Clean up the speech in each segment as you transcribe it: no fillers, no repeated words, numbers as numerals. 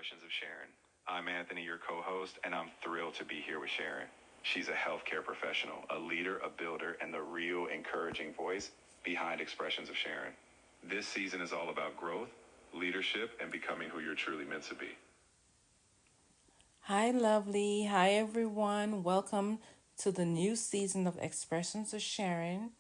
Expressions of Sharon. I'm Anthony, your co host, and I'm thrilled to be here with Sharon. She's a healthcare professional, a leader, a builder, and the real encouraging voice behind Expressions of Sharon. This season is all about growth, leadership, and becoming who you're truly meant to be. Hi, lovely. Hi, everyone. Welcome to the new season of Expressions of Sharon.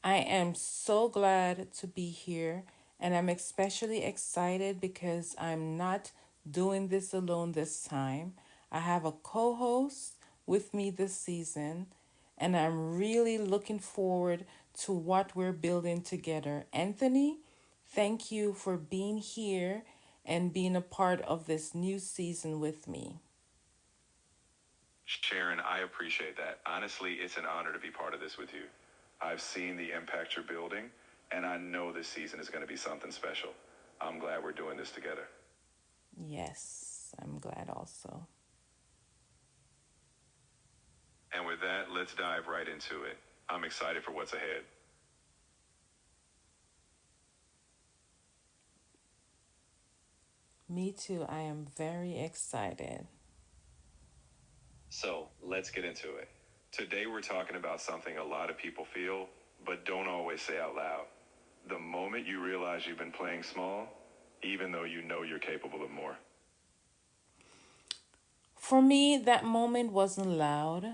I am so glad to be here, and I'm especially excited because I'm not doing this alone this time. I have a co host with me this season, and I'm really looking forward to what we're building together. Anthony, thank you for being here and being a part of this new season with me. Sharon, I appreciate that. Honestly, it's an honor to be part of this with you. I've seen the impact you're building, and I know this season is going to be something special. I'm glad we're doing this together. Yes, I'm glad also. And with that, let's dive right into it. I'm excited for what's ahead. Me too. I am very excited. So let's get into it. Today, we're talking about something a lot of people feel, but don't always say out loud. The moment you realize you've been playing small, even though you know you're capable of more. For me, that moment wasn't loud.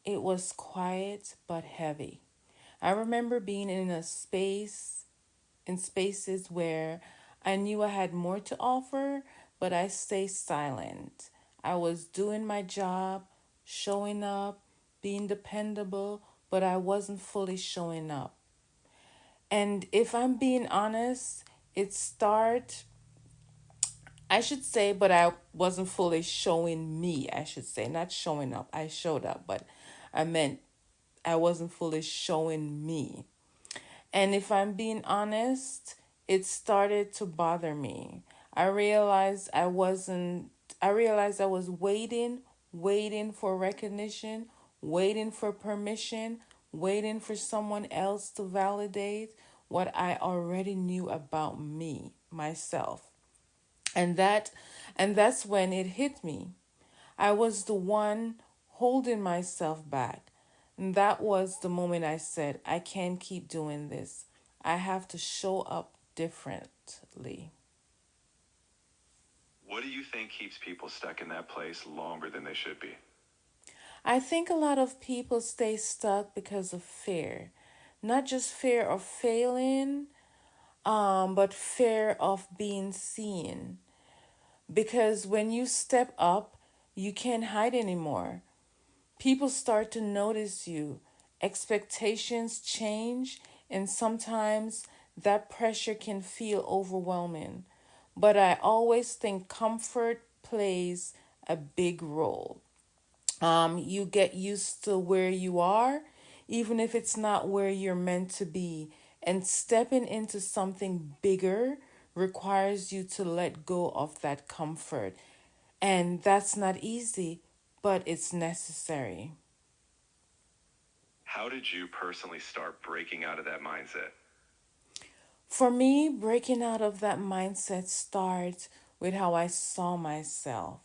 It was quiet but heavy. I remember being in spaces where I knew I had more to offer, but I stayed silent. I was doing my job, showing up, being dependable, but I wasn't fully showing up. And if I'm being honest, it start I should say, but I wasn't fully showing me, I should say, not showing up. I showed up, but I meant I wasn't fully showing me. And if I'm being honest, it started to bother me. I realized I wasn't, I realized I was waiting for recognition, waiting for permission, waiting for someone else to validate what I already knew about me, myself. And that and that's when it hit me. I was the one holding myself back. And that was the moment I said, I can't keep doing this. I have to show up differently. What do you think keeps people stuck in that place longer than they should be? I think a lot of people stay stuck because of fear. Not just fear of failing, but fear of being seen. Because when you step up, you can't hide anymore. People start to notice you. Expectations change, and sometimes that pressure can feel overwhelming. But I always think comfort plays a big role. You get used to where you are, even if it's not where you're meant to be. And stepping into something bigger requires you to let go of that comfort. And that's not easy, but it's necessary. How did you personally start breaking out of that mindset? For me, breaking out of that mindset starts with how I saw myself.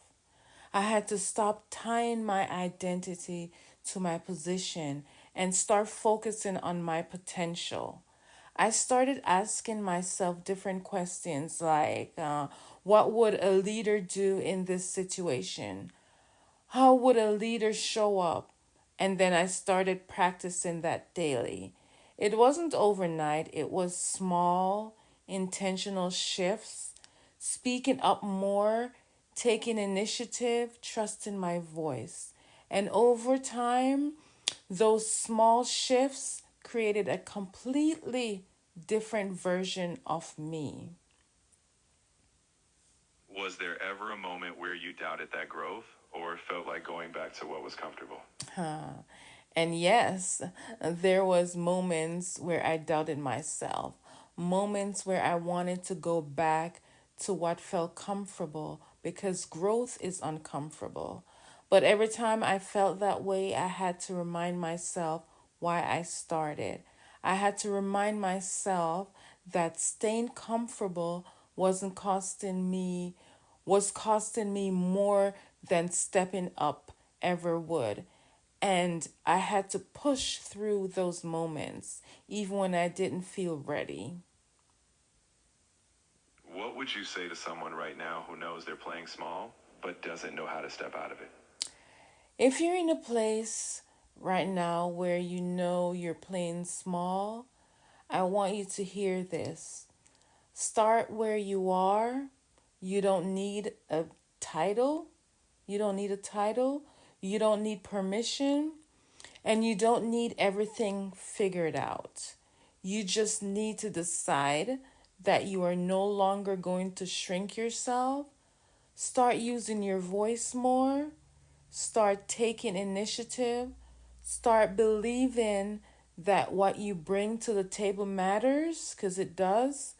I had to stop tying my identity to my position and start focusing on my potential. I started asking myself different questions like, what would a leader do in this situation? How would a leader show up? And then I started practicing that daily. It wasn't overnight, it was small, intentional shifts, speaking up more, taking initiative, trusting my voice. And over time, those small shifts created a completely different version of me. Was there ever a moment where you doubted that growth or felt like going back to what was comfortable? And yes, there was moments where I doubted myself, moments where I wanted to go back to what felt comfortable because growth is uncomfortable. But every time I felt that way, I had to remind myself why I started. I had to remind myself that staying comfortable wasn't costing me was costing me more than stepping up ever would. And I had to push through those moments, even when I didn't feel ready. What would you say to someone right now who knows they're playing small but doesn't know how to step out of it? If you're in a place right now where you know you're playing small, I want you to hear this. Start where you are. You don't need a title. You don't need a title. You don't need permission. And you don't need everything figured out. You just need to decide that you are no longer going to shrink yourself. Start using your voice more. Start taking initiative. Start believing that what you bring to the table matters, because it does.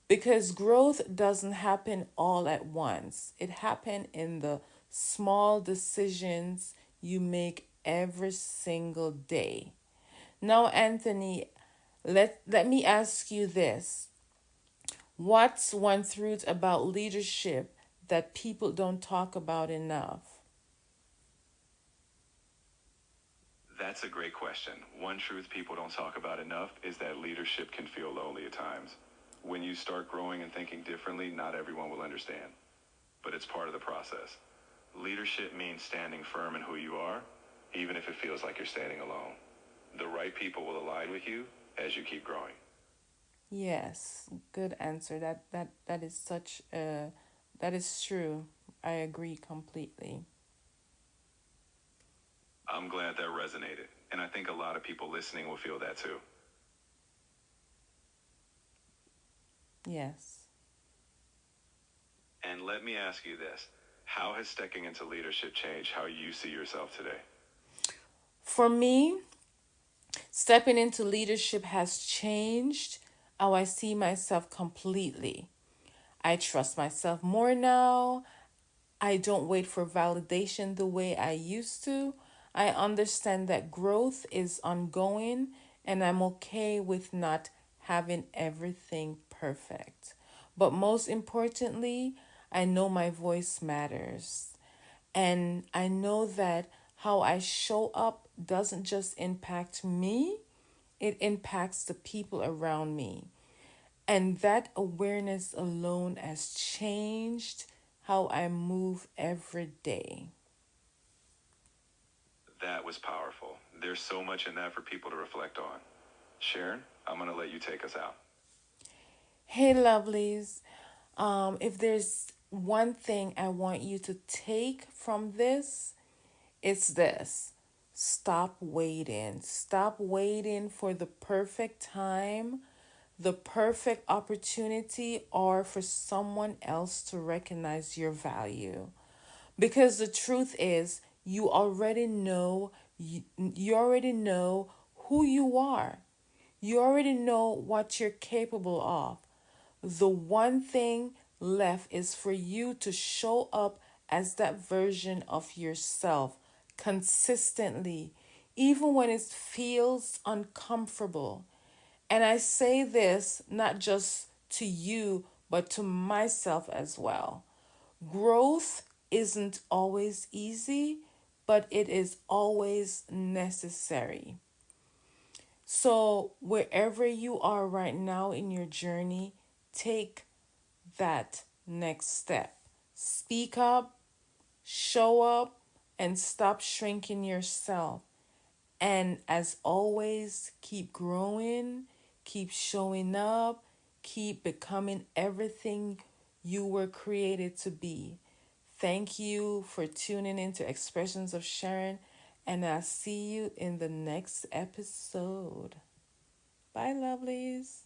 Because growth doesn't happen all at once, it happens in the small decisions you make every single day. Now, Anthony, let me ask you this. What's one truth about leadership that people don't talk about enough? That's a great question. One truth people don't talk about enough is that leadership can feel lonely at times. When you start growing and thinking differently, not everyone will understand, but it's part of the process. Leadership means standing firm in who you are, even if it feels like you're standing alone. The right people will align with you as you keep growing. Yes, good answer. That is such a that is true. I agree completely. I'm glad that resonated, and I think a lot of people listening will feel that too. Yes. And let me ask you this. How has stepping into leadership changed how you see yourself today? For me, stepping into leadership has changed how I see myself completely. I trust myself more now. I don't wait for validation the way I used to. I understand that growth is ongoing and I'm okay with not having everything perfect. But most importantly, I know my voice matters. And I know that how I show up doesn't just impact me, it impacts the people around me. And that awareness alone has changed how I move every day. That was powerful. There's so much in that for people to reflect on. Sharon, I'm going to let you take us out. Hey, lovelies. If there's one thing I want you to take from this, it's this. Stop waiting. Stop waiting for the perfect time, the perfect opportunity, or for someone else to recognize your value. Because the truth is, you already know who you are. You already know what you're capable of. The one thing left is for you to show up as that version of yourself consistently, even when it feels uncomfortable. And I say this not just to you, but to myself as well. Growth isn't always easy, but it is always necessary. So, wherever you are right now in your journey, take that next step. Speak up, show up, and stop shrinking yourself. And as always, keep growing, keep showing up, keep becoming everything you were created to be. Thank you for tuning into Expressions of Sharon, and I'll see you in the next episode. Bye, lovelies.